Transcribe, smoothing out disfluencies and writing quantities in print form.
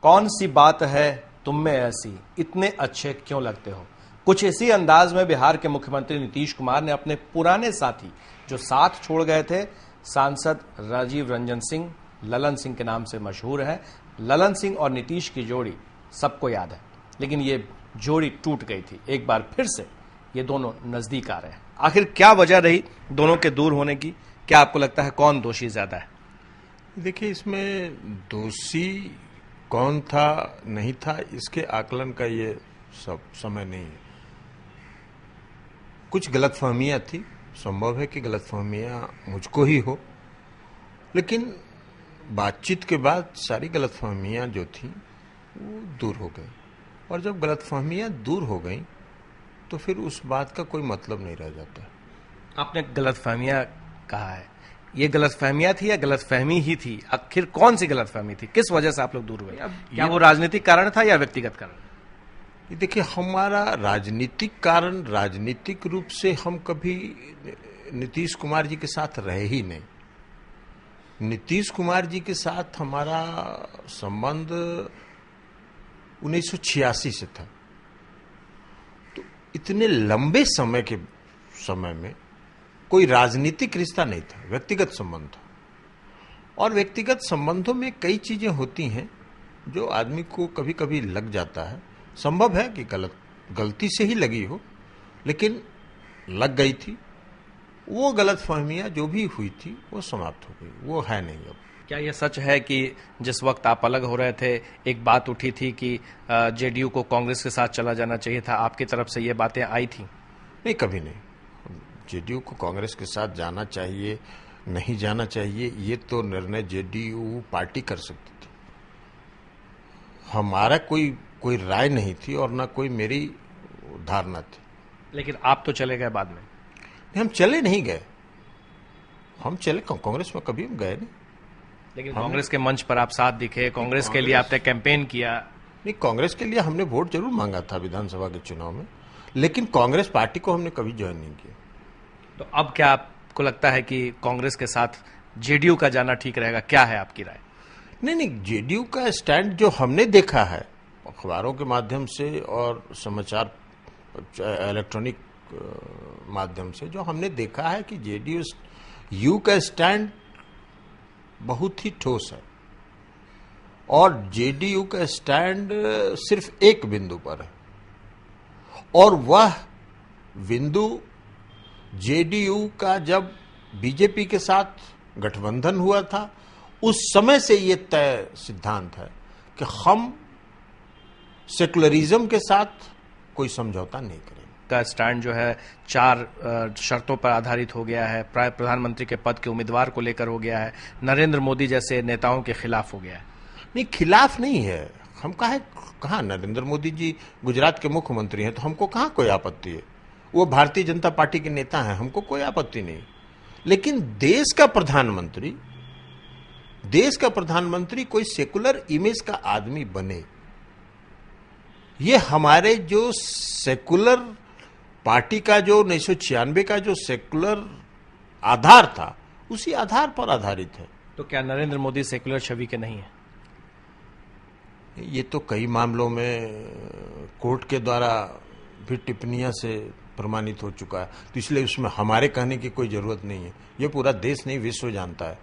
कौन सी बात है तुम में ऐसी, इतने अच्छे क्यों लगते हो। कुछ इसी अंदाज में बिहार के मुख्यमंत्री नीतीश कुमार ने अपने पुराने साथी जो साथ छोड़ गए थे, सांसद राजीव रंजन सिंह, ललन सिंह के नाम से मशहूर है। ललन सिंह और नीतीश की जोड़ी सबको याद है, लेकिन ये जोड़ी टूट गई थी। एक बार फिर से ये दोनों नजदीक आ रहे हैं। आखिर क्या वजह रही दोनों के दूर होने की? क्या आपको लगता है कौन दोषी ज्यादा है? देखिए, इसमें दोषी कौन था नहीं था इसके आकलन का ये सब समय नहीं है। कुछ गलतफहमियां थी, संभव है कि गलतफहमियां मुझको ही हो, लेकिन बातचीत के बाद सारी गलतफहमियां जो थी वो दूर हो गई। और जब गलतफहमियां दूर हो गई तो फिर उस बात का कोई मतलब नहीं रह जाता। आपने गलतफहमियां कहा है, ये गलतफहमियां थी या गलतफहमी ही थी? आखिर कौन सी गलतफहमी थी? किस वजह से आप लोग दूर हुए? क्या वो राजनीतिक कारण था या व्यक्तिगत कारण? देखिए, हमारा राजनीतिक कारण, राजनीतिक रूप से हम कभी नीतीश कुमार जी के साथ रहे ही नहीं। नीतीश कुमार जी के साथ हमारा संबंध 1986 से था। तो इतने लंबे समय के समय में कोई राजनीतिक रिश्ता नहीं था, व्यक्तिगत संबंध था। और व्यक्तिगत संबंधों में कई चीजें होती हैं जो आदमी को कभी कभी लग जाता है। संभव है कि गलती से ही लगी हो, लेकिन लग गई थी। वो गलतफहमियां जो भी हुई थी वो समाप्त हो गई, वो है नहीं अब। क्या यह सच है कि जिस वक्त आप अलग हो रहे थे, एक बात उठी थी कि जेडीयू को कांग्रेस के साथ चला जाना चाहिए था, आपकी तरफ से ये बातें आई थी? नहीं, कभी नहीं। जेडीयू को कांग्रेस के साथ जाना चाहिए नहीं जाना चाहिए, ये तो निर्णय जेडीयू पार्टी कर सकती थी। हमारा कोई राय नहीं थी और ना कोई मेरी धारणा थी। लेकिन आप तो चले गए बाद में। नहीं, हम चले नहीं गए। हम चले कांग्रेस में कभी हम गए नहीं। लेकिन कांग्रेस के मंच पर आप साथ दिखे, कांग्रेस के लिए आपने कैंपेन किया। नहीं, कांग्रेस के लिए हमने वोट जरूर मांगा था विधानसभा के चुनाव में, लेकिन कांग्रेस पार्टी को हमने कभी ज्वाइन नहीं किया। तो अब क्या आपको लगता है कि कांग्रेस के साथ जेडीयू का जाना ठीक रहेगा? क्या है आपकी राय? नहीं, जेडीयू का स्टैंड जो हमने देखा है अखबारों के माध्यम से और समाचार इलेक्ट्रॉनिक माध्यम से, जो हमने देखा है कि जेडीयू का स्टैंड बहुत ही ठोस है और जेडीयू का स्टैंड सिर्फ एक बिंदु पर है, और वह बिंदु जेडीयू का जब बीजेपी के साथ गठबंधन हुआ था उस समय से ये तय सिद्धांत है कि हम सेकुलरिज्म के साथ कोई समझौता नहीं करेंगे। का स्टैंड जो है 4 शर्तों पर आधारित हो गया है। प्रधानमंत्री के पद के उम्मीदवार को लेकर हो गया है, नरेंद्र मोदी जैसे नेताओं के खिलाफ हो गया है। नहीं, खिलाफ नहीं है। हम कहा नरेंद्र मोदी जी गुजरात के मुख्यमंत्री हैं, तो हमको कहाँ कोई आपत्ति है। वो भारतीय जनता पार्टी के नेता हैं, हमको कोई आपत्ति नहीं। लेकिन देश का प्रधानमंत्री कोई सेकुलर इमेज का आदमी बने, ये हमारे जो सेकुलर पार्टी का जो 1996 का जो सेकुलर आधार था उसी आधार पर आधारित है। तो क्या नरेंद्र मोदी सेकुलर छवि के नहीं है? ये तो कई मामलों में कोर्ट के द्वारा भी टिप्पणियां से प्रमाणित हो चुका है, तो इसलिए उसमें हमारे कहने की कोई जरूरत नहीं है। ये पूरा देश नहीं, विश्व जानता है।